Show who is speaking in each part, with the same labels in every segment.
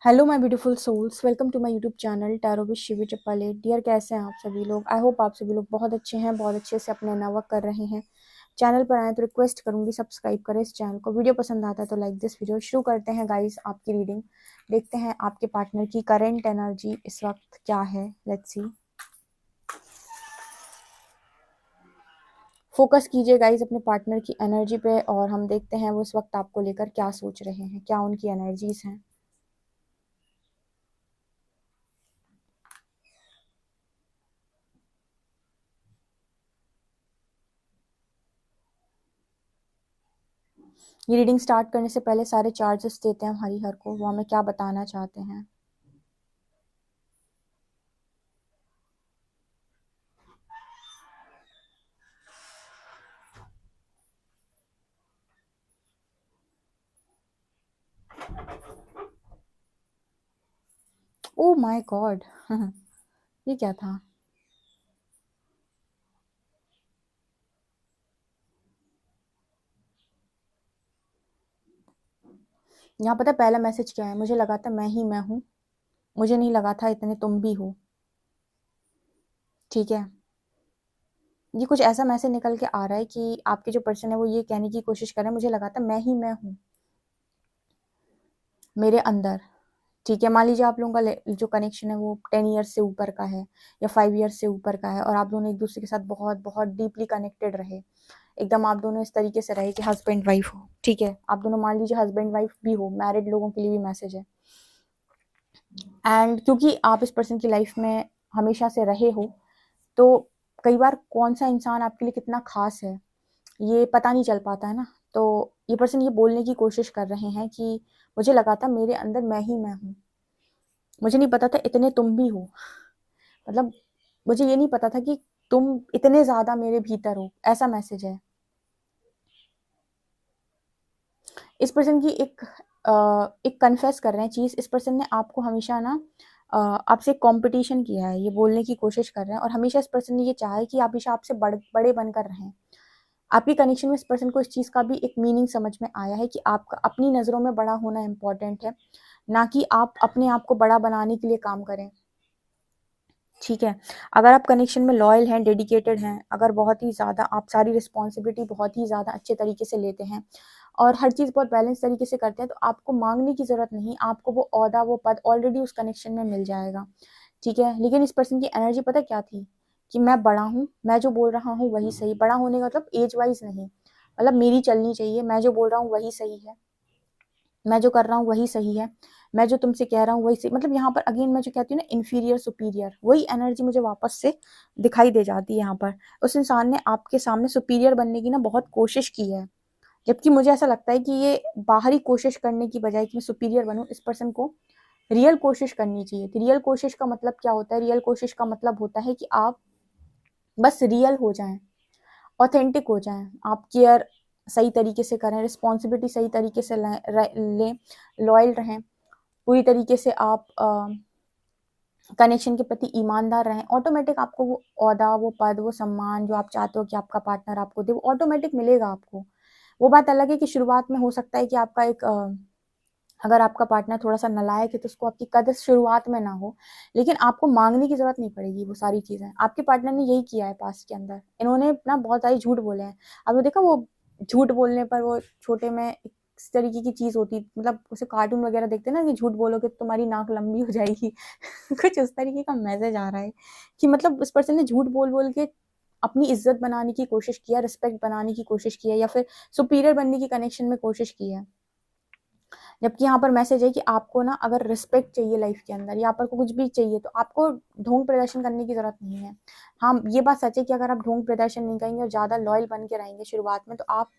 Speaker 1: Hello my beautiful souls, welcome to my YouTube channel tarot with Shivi triple eight. Dear, कैसे हैं आप सभी लोग? आई होप आप सभी लोग बहुत अच्छे हैं, बहुत अच्छे से अपने नवर्क कर रहे हैं। चैनल पर आए तो रिक्वेस्ट करूंगी सब्सक्राइब करें इस चैनल को। वीडियो पसंद आता है तो लाइक दिस वीडियो। शुरू करते हैं गाइस आपकी रीडिंग। देखते हैं आपके पार्टनर की करेंट एनर्जी इस वक्त क्या है। Let's see. फोकस कीजिए गाइस अपने पार्टनर की एनर्जी पे और हम देखते हैं वो इस वक्त आपको लेकर क्या सोच रहे हैं, क्या उनकी एनर्जीज हैं। ये रीडिंग स्टार्ट करने से पहले सारे चार्जेस देते हैं हमारी हर को, वो हमें क्या बताना चाहते हैं। Oh my God. ये क्या था? यहाँ पता है पहला मैसेज क्या है? मुझे लगा था मैं ही मैं हूँ, मुझे नहीं लगा था इतने तुम भी हो। ठीक है, ये कुछ ऐसा मैसेज निकल के आ रहा है कि आपके जो पर्सन है वो ये कहने की कोशिश कर रहे हैं मुझे लगा था मैं ही मैं हूँ मेरे अंदर। ठीक है, मान लीजिए आप लोगों का जो कनेक्शन है वो 10 ईयर्स से ऊपर का है या 5 ईयर्स से ऊपर का है और आप दोनों एक दूसरे के साथ बहुत बहुत डीपली कनेक्टेड रहे। एकदम आप दोनों इस तरीके से रहे कि हस्बैंड वाइफ हो। ठीक है, आप दोनों मान लीजिए हस्बैंड वाइफ भी हो, मैरिड लोगों के लिए भी मैसेज है। एंड क्योंकि आप इस पर्सन की लाइफ में हमेशा से रहे हो तो कई बार कौन सा इंसान आपके लिए कितना खास है ये पता नहीं चल पाता है ना। तो ये पर्सन ये बोलने की कोशिश कर रहे हैं कि मुझे लगा था मेरे अंदर मैं ही मैं हूँ, मुझे नहीं पता था इतने तुम भी हो। मतलब मुझे ये नहीं पता था कि तुम इतने ज्यादा मेरे भीतर हो, ऐसा मैसेज है। इस पर्सन की एक कन्फेस कर रहे हैं चीज। इस पर्सन ने आपको हमेशा ना आपसे कंपटीशन किया है, ये बोलने की कोशिश कर रहे हैं और हमेशा इस पर्सन ने ये चाहा है कि आप हमेशा आपसे बड़े बनकर रहें। आपकी कनेक्शन में इस पर्सन को इस चीज का भी एक मीनिंग समझ में आया है कि आपका अपनी नजरों में बड़ा होना इंपॉर्टेंट है, ना कि आप अपने आप को बड़ा बनाने के लिए काम करें। ठीक है, अगर आप कनेक्शन में लॉयल हैं, डेडिकेटेड हैं, अगर बहुत ही ज़्यादा आप सारी रिस्पॉन्सिबिलिटी बहुत ही ज़्यादा अच्छे तरीके से लेते हैं और हर चीज़ बहुत बैलेंस तरीके से करते हैं तो आपको मांगने की ज़रूरत नहीं, आपको वो ओहदा वो पद ऑलरेडी उस कनेक्शन में मिल जाएगा। ठीक है, लेकिन इस पर्सन की एनर्जी पता क्या थी कि मैं बड़ा हूँ, मैं जो बोल रहा हूँ वही सही। बड़ा होने का मतलब एज वाइज नहीं, मतलब मेरी चलनी चाहिए, मैं जो बोल रहा हूँ वही सही है, मैं जो कर रहा हूँ वही सही है, मैं जो तुमसे कह रहा हूँ वही सही। मतलब यहाँ पर अगेन मैं जो कहती हूँ ना इन्फीरियर सुपीरियर, वही एनर्जी मुझे वापस से दिखाई दे जाती है यहाँ पर। उस इंसान ने आपके सामने सुपीरियर बनने की ना बहुत कोशिश की है, जबकि मुझे ऐसा लगता है कि ये बाहरी कोशिश करने की बजाय कि मैं सुपीरियर बनूं, इस पर्सन को रियल कोशिश करनी चाहिए थी। रियल कोशिश का मतलब क्या होता है? रियल कोशिश का मतलब होता है कि आप बस रियल हो जाएं, ऑथेंटिक हो जाएं, आप केयर सही तरीके से करें, रिस्पॉन्सिबिलिटी सही तरीके से लें, लॉयल रहें, पूरी तरीके से आप कनेक्शन के प्रति ईमानदार रहें। ऑटोमेटिक आपको वो ओहदा वो पद वो सम्मान जो आप चाहते हो कि आपका पार्टनर आपको दे वो ऑटोमेटिक मिलेगा आपको। वो बात अलग है कि शुरुआत में हो सकता है कि आपका एक अगर आपका पार्टनर थोड़ा सा नालायक है तो उसको आपकी कदर शुरुआत में ना हो, लेकिन आपको मांगने की जरूरत नहीं पड़ेगी। वो सारी चीजें आपके पार्टनर ने यही किया है पास्ट के अंदर, इन्होंने ना बहुत सारी झूठ बोले हैं। आपने देखा वो झूठ बोलने पर वो छोटे में इस तरीके की चीज होती, मतलब उसे कार्टून वगैरह देखते हैं ना कि झूठ बोलोगे तो तुम्हारी नाक लंबी हो जाएगी। कुछ उस तरीके का मैसेज आ रहा है कि मतलब उस पर्सन ने झूठ बोल बोल के अपनी इज्जत बनाने की कोशिश किया, रिस्पेक्ट बनाने की कोशिश किया या फिर सुपीरियर बनने की कनेक्शन में कोशिश की है। जबकि यहाँ पर मैसेज है कि आपको ना अगर रिस्पेक्ट चाहिए लाइफ के अंदर या आपको कुछ भी चाहिए तो आपको ढोंग प्रदर्शन करने की जरूरत नहीं है। हाँ, ये बात सच है कि अगर आप ढोंग प्रदर्शन नहीं करेंगे और ज्यादा लॉयल बन के रहेंगे शुरुआत में तो आप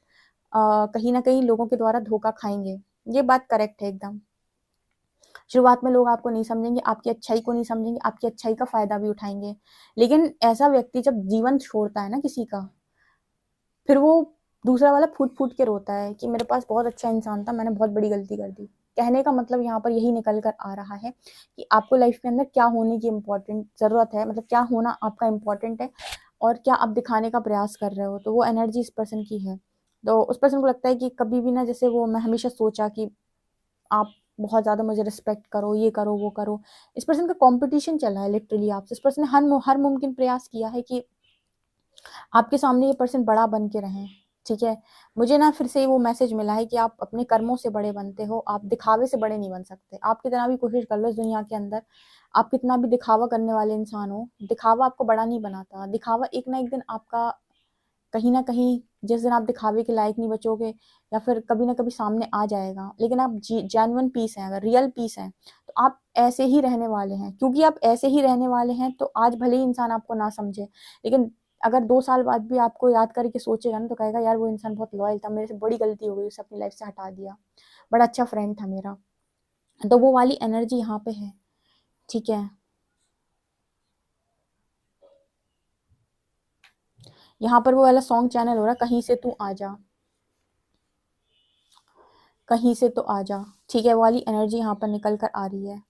Speaker 1: कहीं ना कहीं लोगों के द्वारा धोखा खाएंगे। ये बात करेक्ट है एकदम। शुरुआत में लोग आपको नहीं समझेंगे, आपकी अच्छाई को नहीं समझेंगे, आपकी अच्छाई का फायदा भी उठाएंगे। लेकिन ऐसा व्यक्ति जब जीवन छोड़ता है ना किसी का, फिर वो दूसरा वाला फूट फूट के रोता है कि मेरे पास बहुत अच्छा इंसान था, मैंने बहुत बड़ी गलती कर दी। कहने का मतलब यहाँ पर यही निकल कर आ रहा है कि आपको लाइफ के अंदर क्या होने की इम्पोर्टेंट जरूरत है, मतलब क्या होना आपका इम्पोर्टेंट है और क्या आप दिखाने का प्रयास कर रहे हो। तो वो एनर्जी इस पर्सन की है। तो उस पर्सन को लगता है कि कभी भी ना, जैसे वो मैं हमेशा सोचा कि आप बहुत ज़्यादा मुझे रिस्पेक्ट करो, ये करो, वो करो। इस पर्सन का कॉम्पिटिशन चल रहा है लिटरली आपसे। इस पर्सन ने हर मुमकिन प्रयास किया है कि आपके सामने ये पर्सन बड़ा बन के रहें, ठीक है। मुझे ना फिर से वो मैसेज मिला है कि आप अपने कर्मों से बड़े बनते हो, आप दिखावे से बड़े नहीं बन सकते। आप कितना भी कोशिश कर लो इस दुनिया के अंदर, आप कितना भी दिखावा करने वाले इंसान हो, दिखावा आपको बड़ा नहीं बनाता। दिखावा एक ना एक दिन आपका कहीं न कहीं, जिस दिन आप दिखावे के लायक नहीं बचोगे या फिर कभी न कभी सामने आ जाएगा। लेकिन आप जेन्युइन पीस हैं, अगर रियल पीस हैं, तो आप ऐसे ही रहने वाले हैं। क्योंकि आप ऐसे ही रहने वाले हैं, तो आज भले ही इंसान आपको ना समझे, लेकिन अगर 2 साल बाद भी आपको याद करके सोचेगा ना, तो कहेगा यार वो इंसान बहुत लॉयल था, मेरे से बड़ी गलती हो गई, उसे अपनी लाइफ से हटा दिया। बड़ा अच्छा फ्रेंड था मेरा। तो वो वाली एनर्जी यहाँ पे है, ठीक है। यहाँ पर वो वाला सॉन्ग चैनल हो रहा है, कहीं से तू आजा, कहीं से तो आजा, ठीक है। वो वाली एनर्जी यहाँ पर निकल कर आ रही है।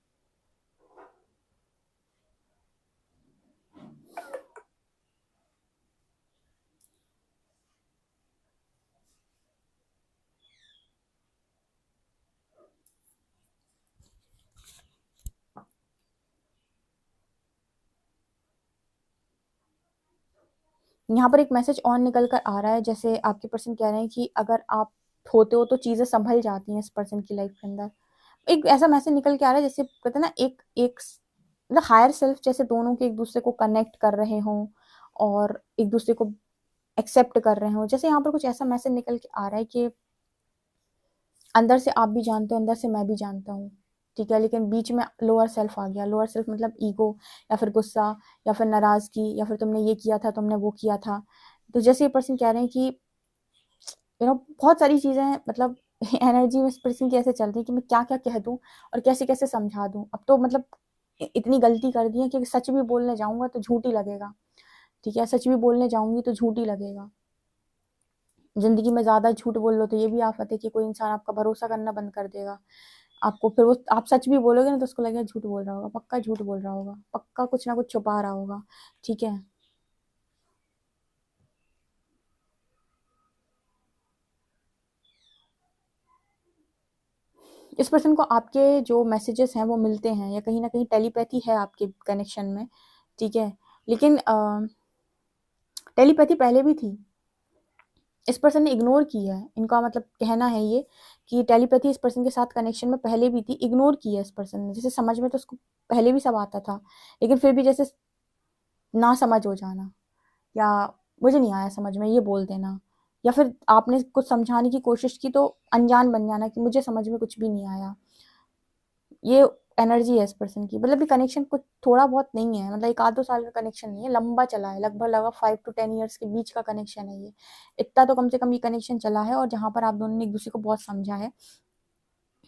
Speaker 1: यहाँ पर एक मैसेज और निकल कर आ रहा है, जैसे आपके पर्सन कह रहे हैं कि अगर आप होते हो तो चीज़ें संभल जाती हैं इस पर्सन की लाइफ के अंदर। एक ऐसा मैसेज निकल के आ रहा है, जैसे कहते हैं ना, एक एक मतलब हायर सेल्फ जैसे दोनों के एक दूसरे को कनेक्ट कर रहे हों और एक दूसरे को एक्सेप्ट कर रहे हों। जैसे यहाँ पर कुछ ऐसा मैसेज निकल के आ रहा है कि अंदर से आप भी जानते हो, अंदर से मैं भी जानता हूँ, ठीक है। लेकिन बीच में लोअर सेल्फ आ गया। लोअर सेल्फ मतलब ईगो, या फिर गुस्सा, या फिर नाराज़गी, या फिर तुमने ये किया था, तुमने वो किया था। तो जैसे ये पर्सन कह रहे हैं कि बहुत सारी चीज़ें मतलब एनर्जी में इस पर्सन की ऐसे चल रही है कि मैं क्या-क्या कह दूँ और कैसे-कैसे समझा दूँ। अब तो मतलब इतनी गलती कर दी है कि सच भी बोलने जाऊँगा तो झूठ ही लगेगा, ठीक है। सच भी बोलने जाऊँगी तो झूठ ही लगेगा। ज़िंदगी में ज़्यादा झूठ बोल लो तो ये भी आफ़त है कि कोई इंसान आपका भरोसा करना बंद कर देगा। आपको फिर वो आप सच भी बोलोगे ना, तो उसको लगेगा झूठ बोल रहा होगा, पक्का झूठ बोल रहा होगा, पक्का कुछ ना कुछ छुपा रहा होगा, ठीक है। इस पर्सन को आपके जो मैसेजेस हैं वो मिलते हैं, या कहीं न कहीं टेलीपैथी है आपके कनेक्शन में, ठीक है। लेकिन टेलीपैथी पहले भी थी, इस पर्सन ने इग्नोर की है। इनका मतलब कहना है ये कि टेलीपैथी इस पर्सन के साथ कनेक्शन में पहले भी थी, इग्नोर की है इस पर्सन ने। जैसे समझ में तो उसको पहले भी सब आता था, लेकिन फिर भी जैसे ना समझ हो जाना, या मुझे नहीं आया समझ में, ये बोल देना, या फिर आपने कुछ समझाने की कोशिश की तो अनजान बन जाना कि मुझे समझ में कुछ भी नहीं आया। ये एनर्जी है इस पर्सन की। मतलब ये कनेक्शन कुछ थोड़ा बहुत नहीं है, मतलब 1 आध 2 साल का कनेक्शन नहीं है, लंबा चला है, लगभग 5 टू 10 इयर्स के बीच का कनेक्शन है ये। इतना तो कम से कम ये कनेक्शन चला है, और जहाँ पर आप दोनों ने एक-दूसरे को बहुत समझा है।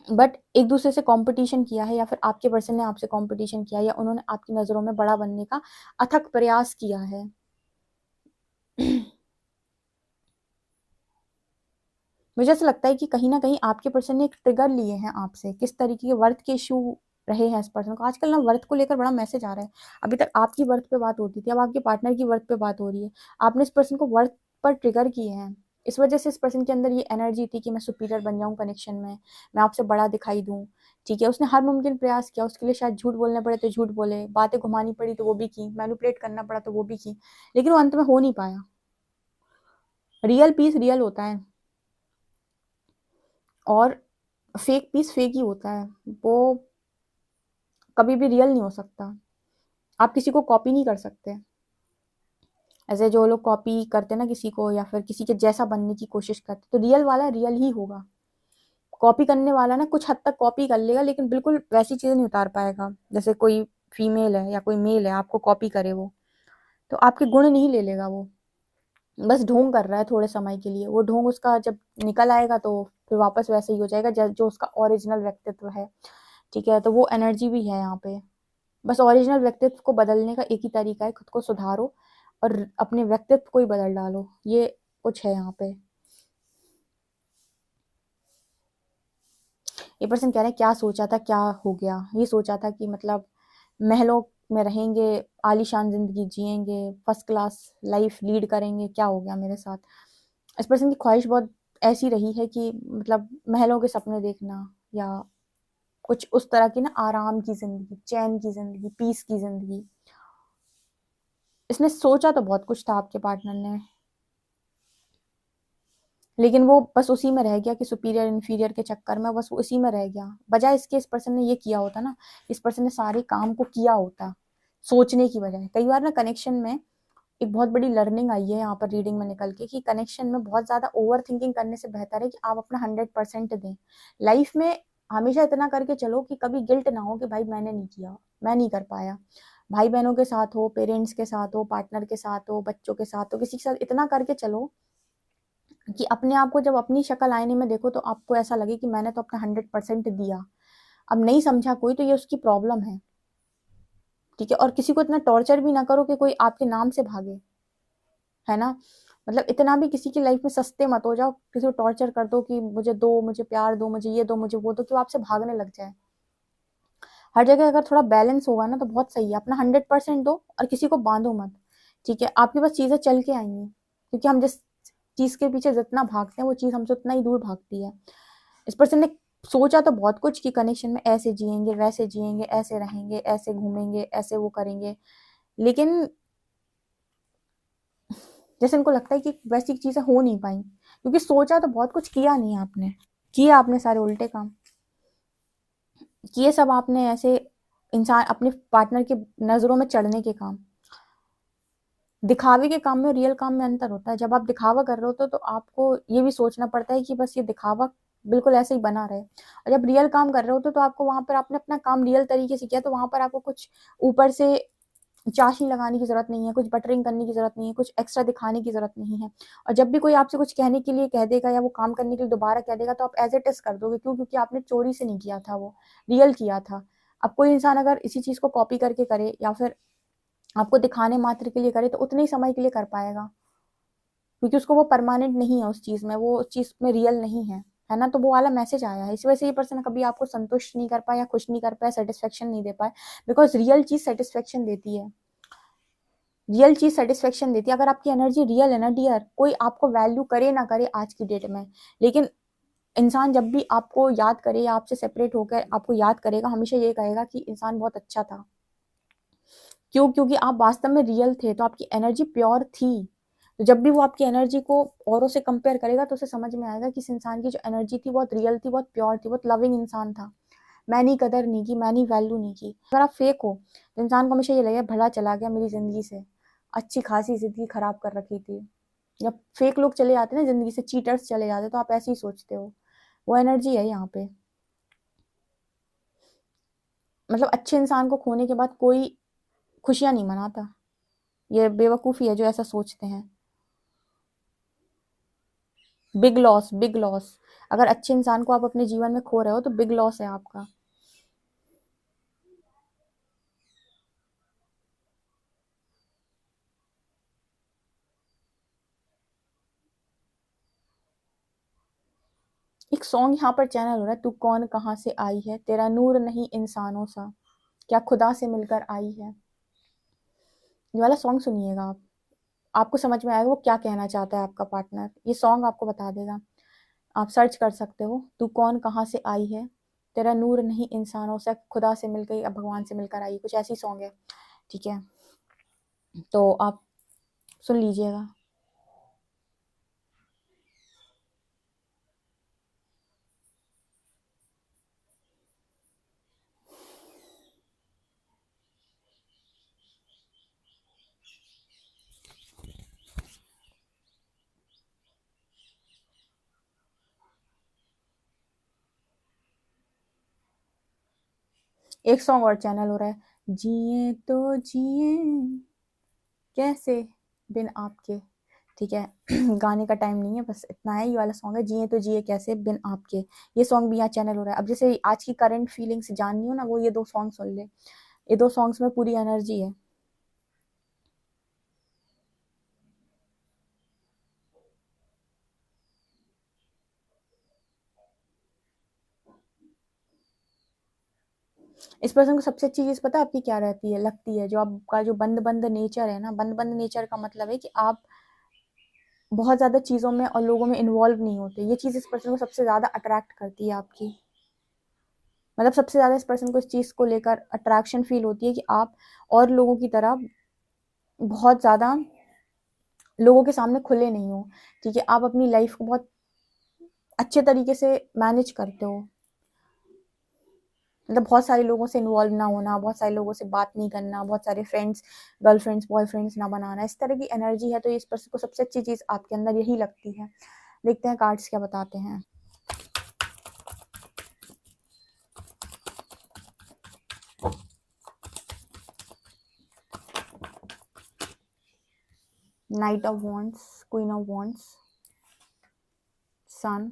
Speaker 1: बट एक-दूसरे से कॉम्पिटिशन किया है, या फिर आपके पर्सन ने आपसे कॉम्पिटिशन किया है, या उन्होंने आपकी नज़रों में बड़ा बनने का अथक प्रयास किया है। मुझे ऐसा लगता है कि कहीं न कहीं आपके पर्सन ने एक ट्रिगर लिए हैं आपसे, किस तरीके के वर्थ के इश्यू रहे हैं इस पर्सन को। आजकल ना वर्थ को लेकर बड़ा मैसेज आ रहा है। अभी तक आपकी वर्थ पे बात होती थी, अब आपके पार्टनर की वर्थ पे बात हो रही है। आपने इस पर्सन को वर्थ पर ट्रिगर किए हैं। इस वजह से इस पर्सन के अंदर ये एनर्जी थी कि मैं सुपीरियर बन जाऊँ कनेक्शन में, मैं आपसे बड़ा दिखाई दूँ, ठीक है। उसने हर मुमकिन प्रयास किया, उसके लिए शायद झूठ बोलने पड़े तो झूठ बोले, बातें घुमानी पड़ी तो वो भी की, मैनिपुलेट करना पड़ा तो वो भी की, लेकिन वो अंत में हो नहीं पाया। रियल पीस रियल होता है, और फेक पीस फेक ही होता है। वो कभी भी रियल नहीं हो सकता। आप किसी को कॉपी नहीं कर सकते। ऐसे जो लोग कॉपी करते हैं ना किसी को, या फिर किसी के जैसा बनने की कोशिश करते, तो रियल वाला रियल ही होगा। कॉपी करने वाला ना कुछ हद तक कॉपी कर लेगा, लेकिन बिल्कुल वैसी चीज़ें नहीं उतार पाएगा। जैसे कोई फीमेल है या कोई मेल है, आपको कॉपी करे वो, तो आपके गुण नहीं ले लेगा वो। बस ढोंग कर रहा है थोड़े समय के लिए। वो ढोंग उसका जब निकल आएगा तो फिर वापस वैसे ही हो जाएगा जो उसका ओरिजिनल व्यक्तित्व है, ठीक है। तो वो एनर्जी भी है यहाँ पे। बस ओरिजिनल व्यक्तित्व को बदलने का एक ही तरीका है, खुद को सुधारो और अपने व्यक्तित्व को ही बदल डालो। ये कुछ है यहाँ पे। ये पर्सन कह रहे हैं क्या सोचा था, क्या हो गया। ये सोचा था कि मतलब महलों में रहेंगे, आलीशान जिंदगी जिएंगे, फर्स्ट क्लास लाइफ लीड करेंगे, क्या हो गया मेरे साथ। इस पर्सन की ख्वाहिश बहुत ऐसी रही है कि मतलब महलों के सपने देखना, या कुछ उस तरह की ना आराम की जिंदगी, चैन की जिंदगी, पीस की जिंदगी। इसने सोचा तो बहुत कुछ था आपके पार्टनर ने, लेकिन वो बस उसी में रह गया कि सुपीरियर इन्फीरियर के चक्कर में बस वो उसी में रह गया। बजाय इसके इस पर्सन ने ये किया होता ना, इस पर्सन ने सारे काम को किया होता सोचने की बजाय। कई बार ना कनेक्शन में एक बहुत बड़ी लर्निंग आई है यहाँ पर रीडिंग में निकल के, कि कनेक्शन में बहुत ज्यादा ओवर थिंकिंग करने से बेहतर है कि आप अपना 100% दें लाइफ में। हमेशा इतना करके चलो कि कभी गिल्ट ना हो कि भाई मैंने नहीं किया, मैं नहीं कर पाया। भाई बहनों के साथ हो, पेरेंट्स के साथ हो, पार्टनर के साथ हो, बच्चों के साथ हो, किसी के साथ इतना करके चलो कि अपने आप को जब अपनी शक्ल आईने में देखो तो आपको ऐसा लगे कि मैंने तो अपना 100% दिया। अब नहीं समझा कोई तो ये उसकी प्रॉब्लम है, ठीक है। और किसी को इतना टॉर्चर भी ना करो कि कोई आपके नाम से भागे, है ना। मतलब इतना भी किसी की लाइफ में सस्ते मत हो जाओ, किसी को टॉर्चर कर दो कि मुझे दो, मुझे प्यार दो, मुझे ये दो, मुझे वो दो, कि वो आपसे भागने लग जाए। हर जगह अगर थोड़ा बैलेंस होगा ना तो बहुत सही है। अपना 100% दो और किसी को बांधो मत, ठीक है। आपके पास चीजें चल के आएंगी, क्योंकि हम जिस चीज के पीछे जितना भागते हैं वो चीज हमसे उतना ही दूर भागती है। इस पर्सन ने सोचा तो बहुत कुछ कि कनेक्शन में ऐसे जिएंगे, वैसे जिएंगे, ऐसे रहेंगे, ऐसे घूमेंगे, ऐसे वो करेंगे, लेकिन जैसे उनको लगता है कि वैसी चीजें हो नहीं पाई, क्योंकि सोचा तो बहुत कुछ, किया नहीं आपने। किया आपने सारे उल्टे काम किए, सब आपने ऐसे इंसान अपने पार्टनर के नजरों में चढ़ने के काम। दिखावे के काम में और रियल काम में अंतर होता है। जब आप दिखावा कर रहे होते हो तो आपको ये भी सोचना पड़ता है कि बस ये दिखावा बिल्कुल ऐसे ही बना रहे, और जब रियल काम कर रहे होते तो आपको वहां पर आपने अपना काम रियल तरीके से किया, तो वहां पर आपको कुछ ऊपर से चाशनी लगाने की जरूरत नहीं है, कुछ बटरिंग करने की जरूरत नहीं है, कुछ एक्स्ट्रा दिखाने की जरूरत नहीं है। और जब भी कोई आपसे कुछ कहने के लिए कह देगा या वो काम करने के लिए दोबारा कह देगा तो आप एज इट इज कर दोगे। क्यों? क्योंकि आपने चोरी से नहीं किया था, वो रियल किया था। अब कोई इंसान अगर इसी चीज को कॉपी करके करे या फिर आपको दिखाने मात्र के लिए करे तो उतने ही समय के लिए कर पाएगा, क्योंकि उसको वो परमानेंट नहीं है उस चीज में, वो उस चीज में रियल नहीं है ना। तो वो वाला मैसेज आया है, इस वजह से ये पर्सन कभी आपको संतुष्ट नहीं कर पाया, खुश नहीं कर पाया, सेटिस्फेक्शन नहीं दे पाए। बिकॉज रियल चीज सेटिस्फेक्शन देती है, रियल चीज सेटिस्फेक्शन देती है। अगर आपकी एनर्जी रियल है ना डियर, कोई आपको वैल्यू करे ना करे आज की डेट में, लेकिन इंसान जब भी आपको याद करे या आपसे सेपरेट होकर आपको याद करेगा, हमेशा ये कहेगा कि इंसान बहुत अच्छा था। क्यों? क्योंकि आप वास्तव में रियल थे, तो आपकी एनर्जी प्योर थी। तो जब भी वो आपकी एनर्जी को औरों से कंपेयर करेगा तो उसे समझ में आएगा कि इस इंसान की जो एनर्जी थी बहुत रियल थी, बहुत प्योर थी, बहुत लविंग इंसान था। मैंने कदर नहीं की, मैंने वैल्यू नहीं की। अगर आप फेक हो तो इंसान को हमेशा ये लगेगा भला चला गया मेरी जिंदगी से, अच्छी खासी जिंदगी खराब कर रखी थी। जब फेक लोग चले जाते हैं ना जिंदगी से, चीटर्स चले जाते हैं, तो आप ऐसे ही सोचते हो। वो एनर्जी है यहाँ पे। मतलब अच्छे इंसान को खोने के बाद कोई खुशियां नहीं मनाता। ये बेवकूफी है जो ऐसा सोचते हैं। Big loss, big loss. अगर अच्छे इंसान को आप अपने जीवन में खो रहे हो तो बिग लॉस है आपका। एक सॉन्ग यहाँ पर चैनल हो रहा है, तू कौन कहाँ से आई है, तेरा नूर नहीं इंसानों सा, क्या खुदा से मिलकर आई है। ये वाला सॉन्ग सुनिएगा आप, आपको समझ में आएगा वो क्या कहना चाहता है आपका पार्टनर। ये सॉन्ग आपको बता देगा। आप सर्च कर सकते हो, तू कौन कहाँ से आई है, तेरा नूर नहीं इंसानों से, खुदा से मिलकर या भगवान से मिलकर आई, कुछ ऐसी सॉन्ग है, ठीक है। तो आप सुन लीजिएगा। एक सॉन्ग और चैनल हो रहा है, जिए तो जिए कैसे बिन आपके, ठीक है। गाने का टाइम नहीं है, बस इतना है। ये वाला सॉन्ग है, जिए तो जिए कैसे बिन आपके। ये सॉन्ग भी यहाँ चैनल हो रहा है। अब जैसे आज की करंट फीलिंग्स जाननी हो ना, वो ये दो सॉन्ग सुन ले। ये दो सॉन्ग्स में पूरी एनर्जी है। इस पर्सन को सबसे अच्छी चीज पता है आपकी क्या रहती है, लगती है, जो आपका जो बंद बंद नेचर है ना। बंद बंद नेचर का मतलब है कि आप बहुत ज्यादा चीजों में और लोगों में इन्वॉल्व नहीं होते। ये चीज इस पर्सन को सबसे ज्यादा अट्रैक्ट करती है आपकी। मतलब सबसे ज़्यादा इस पर्सन को इस चीज़ को लेकर अट्रैक्शन फील होती है कि आप और लोगों की तरह बहुत ज़्यादा लोगों के सामने खुले नहीं हो, ठीक है? आप अपनी लाइफ को बहुत अच्छे तरीके से मैनेज करते हो, मतलब बहुत सारे लोगों से इन्वॉल्व ना होना, बहुत सारे लोगों से बात नहीं करना, बहुत सारे फ्रेंड्स, गर्लफ्रेंड्स, बॉयफ्रेंड्स ना बनाना, इस तरह की एनर्जी है। तो इस पर्सन को सबसे अच्छी चीज़ आपके अंदर यही लगती है। देखते हैं कार्ड्स क्या बताते हैं। Knight of wands, queen of wands, sun,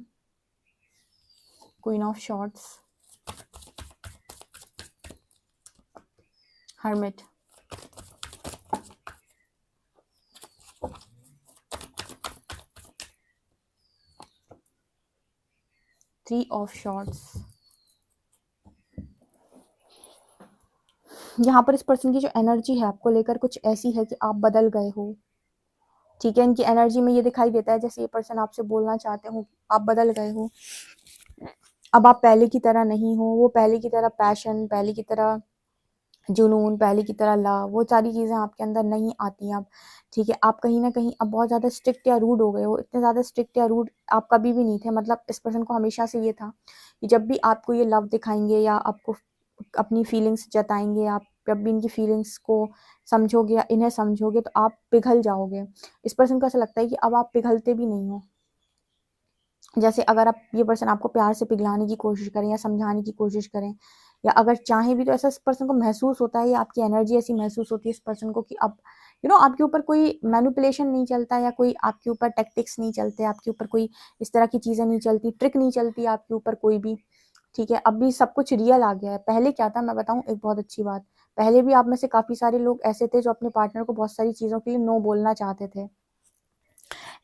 Speaker 1: queen of swords, hermit, three of swords. यहाँ पर इस पर्सन की जो एनर्जी है आपको लेकर कुछ ऐसी है कि आप बदल गए हो, ठीक है? इनकी एनर्जी में ये दिखाई देता है जैसे ये पर्सन आपसे बोलना चाहते हो आप बदल गए हो, अब आप पहले की तरह नहीं हो। वो पहले की तरह पैशन, पहले की तरह जुनून, पहले की तरह लव, वो सारी चीज़ें आपके अंदर नहीं आती अब, ठीक है? आप कहीं न कहीं अब बहुत ज़्यादा स्ट्रिक्ट या रूड हो गए हो। इतने ज़्यादा स्ट्रिक्ट या रूड आप कभी भी नहीं थे। मतलब इस पर्सन को हमेशा से ये था कि जब भी आपको ये लव दिखाएँगे या आपको अपनी फीलिंग्स जताएँगे, आप जब भी इनकी फीलिंग्स को समझोगे या इन्हें समझोगे तो आप पिघल जाओगे। इस पर्सन को ऐसा लगता है कि अब आप पिघलते भी नहीं हो। जैसे अगर आप ये पर्सन आपको प्यार से पिघलाने की कोशिश करें या समझाने की कोशिश करें या अगर चाहें भी तो ऐसा इस पर्सन को महसूस होता है या आपकी एनर्जी ऐसी महसूस होती है इस पर्सन को कि अब आपके ऊपर कोई मैनिपुलेशन नहीं चलता या कोई आपके ऊपर टैक्टिक्स नहीं चलते, आपके ऊपर कोई इस तरह की चीज़ें नहीं चलती, ट्रिक नहीं चलती आपके ऊपर कोई भी, ठीक है? अब भी सब कुछ रियल आ गया है। पहले क्या था मैं बताऊँ एक बहुत अच्छी बात, पहले भी आप में से काफ़ी सारे लोग ऐसे थे जो अपने पार्टनर को बहुत सारी चीज़ों के लिए नो बोलना चाहते थे।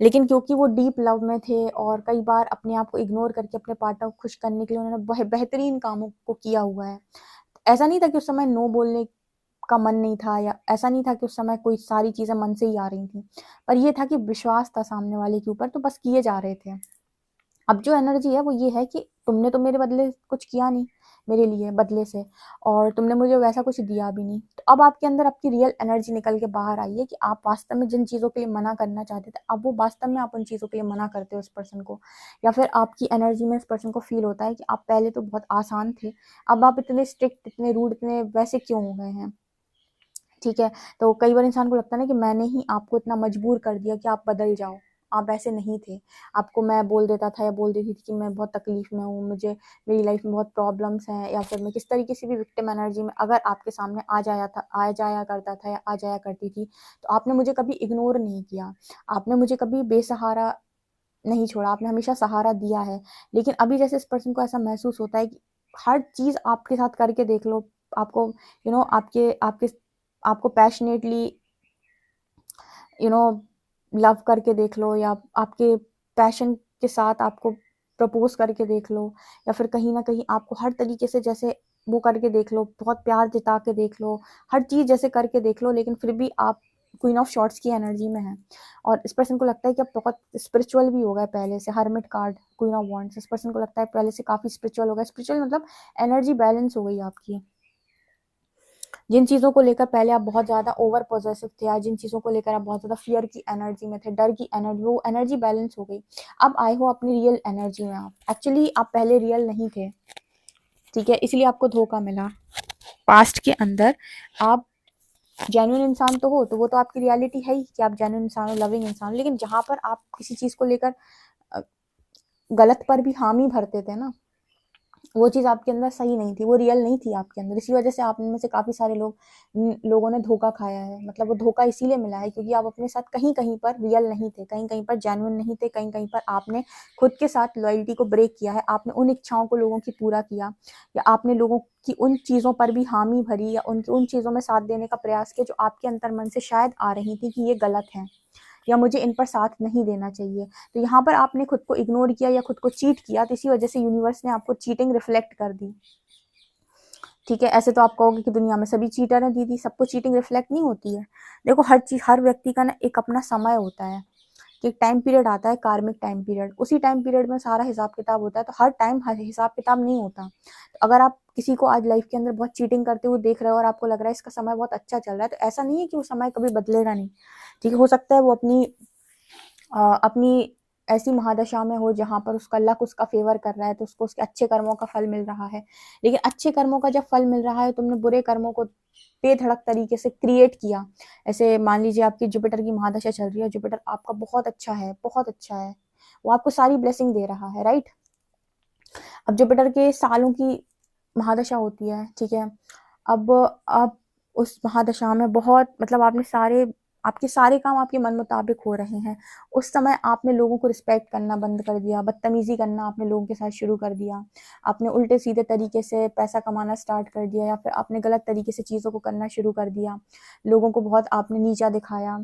Speaker 1: लेकिन क्योंकि वो डीप लव में थे और कई बार अपने आप को इग्नोर करके अपने पार्टनर को खुश करने के लिए उन्होंने बेहतरीन कामों को किया हुआ है। ऐसा नहीं था कि उस समय नो बोलने का मन नहीं था या ऐसा नहीं था कि उस समय कोई सारी चीज़ें मन से ही आ रही थी। पर ये था कि विश्वास था सामने वाले के ऊपर तो बस किए जा रहे थे। अब जो एनर्जी है वो ये है कि तुमने तो मेरे बदले कुछ किया नहीं, मेरे लिए बदले से, और तुमने मुझे वैसा कुछ दिया भी नहीं। तो अब आपके अंदर आपकी रियल एनर्जी निकल के बाहर आई है कि आप वास्तव में जिन चीज़ों के लिए मना करना चाहते थे, अब वो वास्तव में आप उन चीज़ों के लिए मना करते हो उस पर्सन को, या फिर आपकी एनर्जी में इस पर्सन को फ़ील होता है कि आप पहले तो बहुत आसान थे, अब आप इतने स्ट्रिक्ट, इतने रूड, इतने वैसे क्यों हो गए हैं, ठीक है? तो कई बार इंसान को लगता है ना कि मैंने ही आपको इतना मजबूर कर दिया कि आप बदल जाओ, आप ऐसे नहीं थे। आपको मैं बोल देता था या बोल देती थी कि मैं बहुत तकलीफ़ में हूँ, मुझे मेरी लाइफ़ में बहुत प्रॉब्लम्स हैं, या फिर मैं किस तरीके से भी विक्टिम एनर्जी में अगर आपके सामने आ जाया करता था या आ जाया करती थी, तो आपने मुझे कभी इग्नोर नहीं किया। आपने मुझे कभी बेसहारा नहीं छोड़ा, आपने हमेशा सहारा दिया है। लेकिन अभी जैसे इस पर्सन को ऐसा महसूस होता है कि हर चीज़ आपके साथ करके देख लो, आपको आपके आपके आपको पैशनेटली यू नो लव करके देख लो, या आपके पैशन के साथ आपको प्रपोज करके देख लो, या फिर कहीं ना कहीं आपको हर तरीके से जैसे वो करके देख लो, बहुत प्यार जता के देख लो, हर चीज़ जैसे करके देख लो, लेकिन फिर भी आप क्वीन ऑफ शॉर्ट्स की एनर्जी में है। और इस पर्सन को लगता है कि आप बहुत स्पिरिचुअल भी हो गए पहले से। Hermit card, queen of wands, इस पर्सन को लगता है पहले से काफ़ी स्पिरिचुअल हो गया। स्पिरिचुअल मतलब एनर्जी बैलेंस हो गई आपकी। जिन चीज़ों को लेकर पहले आप बहुत ज़्यादा ओवर पॉसेसिव थे, या जिन चीज़ों को लेकर आप बहुत ज़्यादा फियर की एनर्जी में थे, डर की एनर्जी, वो एनर्जी बैलेंस हो गई। अब आए हो अपनी रियल एनर्जी में। आप एक्चुअली आप पहले रियल नहीं थे, ठीक है? इसलिए आपको धोखा मिला। पास्ट के अंदर आप जेन्युइन इंसान तो हो, तो वो तो आपकी रियलिटी है ही कि आप जेन्युइन इंसान हो, लविंग इंसान हो। लेकिन जहाँ पर आप किसी चीज़ को लेकर गलत पर भी हामी भरते थे ना, वो चीज़ आपके अंदर सही नहीं थी, वो रियल नहीं थी आपके अंदर। इसी वजह से आप में से काफ़ी सारे लोगों ने धोखा खाया है। मतलब वो धोखा इसीलिए मिला है क्योंकि आप अपने साथ कहीं-कहीं पर रियल नहीं थे, कहीं-कहीं पर जेन्युइन नहीं थे, कहीं-कहीं पर आपने खुद के साथ लॉयल्टी को ब्रेक किया है। आपने उन इच्छाओं को लोगों की पूरा किया, या आपने लोगों की उन चीज़ों पर भी हामी भरी, या उनकी उन चीज़ों में साथ देने का प्रयास किया जो आपके अंतर्मन से शायद आ रही थी कि ये गलत है या मुझे इन पर साथ नहीं देना चाहिए। तो यहाँ पर आपने खुद को इग्नोर किया या खुद को चीट किया, तो इसी वजह से यूनिवर्स ने आपको चीटिंग रिफ्लेक्ट कर दी, ठीक है? ऐसे तो आप कहोगे कि दुनिया में सभी चीटर हैं दीदी, सबको चीटिंग रिफ्लेक्ट नहीं होती है। देखो हर चीज़, हर व्यक्ति का ना एक अपना समय होता है, कि एक टाइम पीरियड आता है, कार्मिक टाइम पीरियड। उसी टाइम पीरियड में सारा हिसाब किताब होता है। तो हर टाइम हर हिसाब किताब नहीं होता। तो अगर आप किसी को आज लाइफ के अंदर बहुत चीटिंग करते हुए देख रहे हो और आपको लग रहा है इसका समय बहुत अच्छा चल रहा है, तो ऐसा नहीं है कि वो समय कभी बदलेगा नहीं। ठीक है, हो सकता है वो अपनी ऐसी महादशा में हो जहां पर उसका लक उसका फेवर कर रहा है, तो उसको उसके अच्छे कर्मों का फल मिल रहा है। लेकिन अच्छे कर्मों का जब फल मिल रहा है, तुमने बुरे कर्मों को बेधड़क तरीके से क्रिएट किया। ऐसे मान लीजिए आपकी जुपिटर की महादशा चल रही है, जुपिटर आपका बहुत अच्छा है, बहुत अच्छा है, वो आपको सारी ब्लेसिंग दे रहा है, राइट। अब जुपिटर के सालों की महादशा होती है, ठीक है। अब आप उस महादशा में बहुत मतलब आपके सारे काम आपके मन मुताबिक हो रहे हैं। उस समय आपने लोगों को रिस्पेक्ट करना बंद कर दिया, बदतमीजी करना आपने लोगों के साथ शुरू कर दिया, आपने उल्टे सीधे तरीके से पैसा कमाना स्टार्ट कर दिया, या फिर आपने गलत तरीके से चीज़ों को करना शुरू कर दिया, लोगों को बहुत आपने नीचा दिखाया।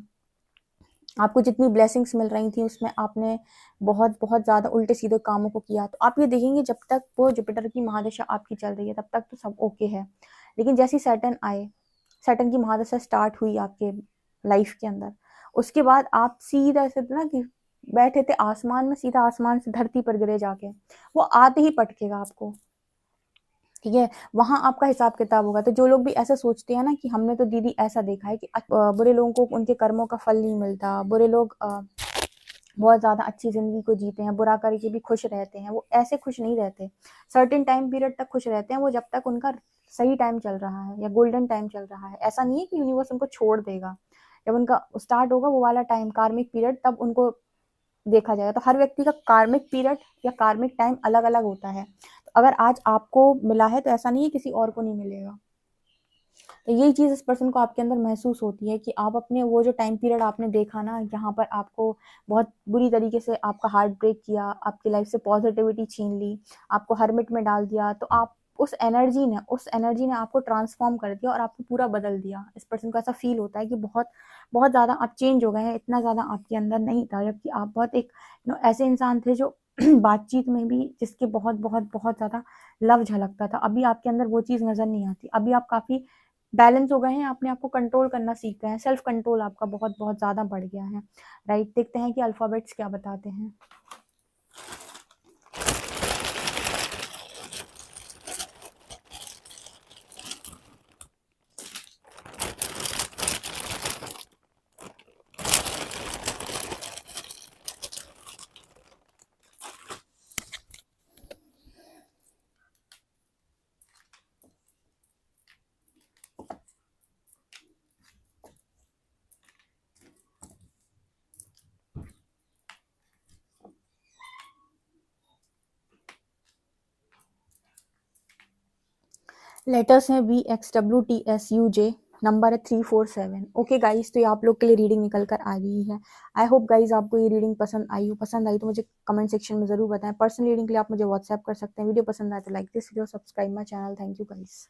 Speaker 1: आपको जितनी ब्लेसिंग्स मिल रही थी उसमें आपने बहुत बहुत ज़्यादा उल्टे सीधे कामों को किया। तो आप ये देखेंगे जब तक वो जुपिटर की महादशा आपकी चल रही है तब तक तो सब ओके है। लेकिन जैसे सैटर्न आए, सैटर्न की महादशा स्टार्ट हुई आपके लाइफ के अंदर, उसके बाद आप सीधा ऐसे ना कि बैठे थे आसमान में, सीधा आसमान से धरती पर गिरे जाके, वो आते ही पटकेगा आपको। ठीक है, वहां आपका हिसाब किताब होगा। तो जो लोग भी ऐसा सोचते हैं ना कि हमने तो दीदी ऐसा देखा है कि बुरे लोगों को उनके कर्मों का फल नहीं मिलता, बुरे लोग बहुत ज्यादा अच्छी जिंदगी को जीते हैं, बुरा करके भी खुश रहते हैं, वो ऐसे खुश नहीं रहते। सर्टेन टाइम पीरियड तक खुश रहते हैं वो, जब तक उनका सही टाइम चल रहा है या गोल्डन टाइम चल रहा है। ऐसा नहीं है कि यूनिवर्स उनको छोड़ देगा। जब उनका स्टार्ट होगा वो वाला टाइम कार्मिक पीरियड, तब उनको देखा जाएगा। तो हर व्यक्ति का कार्मिक पीरियड या कार्मिक टाइम अलग अलग होता है। तो अगर आज आपको मिला है तो ऐसा नहीं है किसी और को नहीं मिलेगा। तो यही चीज इस पर्सन को आपके अंदर महसूस होती है कि आप अपने वो जो टाइम पीरियड आपने देखा ना, जहाँ पर आपको बहुत बुरी तरीके से आपका हार्ट ब्रेक किया, आपकी लाइफ से पॉजिटिविटी छीन ली, आपको हर्मिट में डाल दिया, तो आप उस एनर्जी ने आपको ट्रांसफॉर्म कर दिया और आपको पूरा बदल दिया। इस पर्सन को ऐसा फील होता है कि बहुत बहुत ज्यादा आप चेंज हो गए हैं, इतना ज्यादा आपके अंदर नहीं था, जबकि आप बहुत एक ऐसे इंसान थे जो बातचीत में भी जिसके बहुत बहुत बहुत ज्यादा लव झलकता था। अभी आपके अंदर वो चीज नजर नहीं आती। अभी आप काफी बैलेंस हो गए हैं, आपने आपको कंट्रोल करना सीख गए हैं, सेल्फ कंट्रोल आपका बहुत बहुत ज्यादा बढ़ गया है, राइट। देखते हैं कि अल्फाबेट्स क्या बताते हैं। लेटर्स हैं VXWTSUJ, नंबर है 347। ओके गाइस, तो ये आप लोग के लिए रीडिंग निकल कर आ गई है। आई होप गाइस आपको ये रीडिंग पसंद आई हो। पसंद आई तो मुझे कमेंट सेक्शन में जरूर बताएं। पर्सनल रीडिंग के लिए आप मुझे व्हाट्सएप कर सकते हैं। वीडियो पसंद आए तो like this video, subscribe my channel. Thank you guys.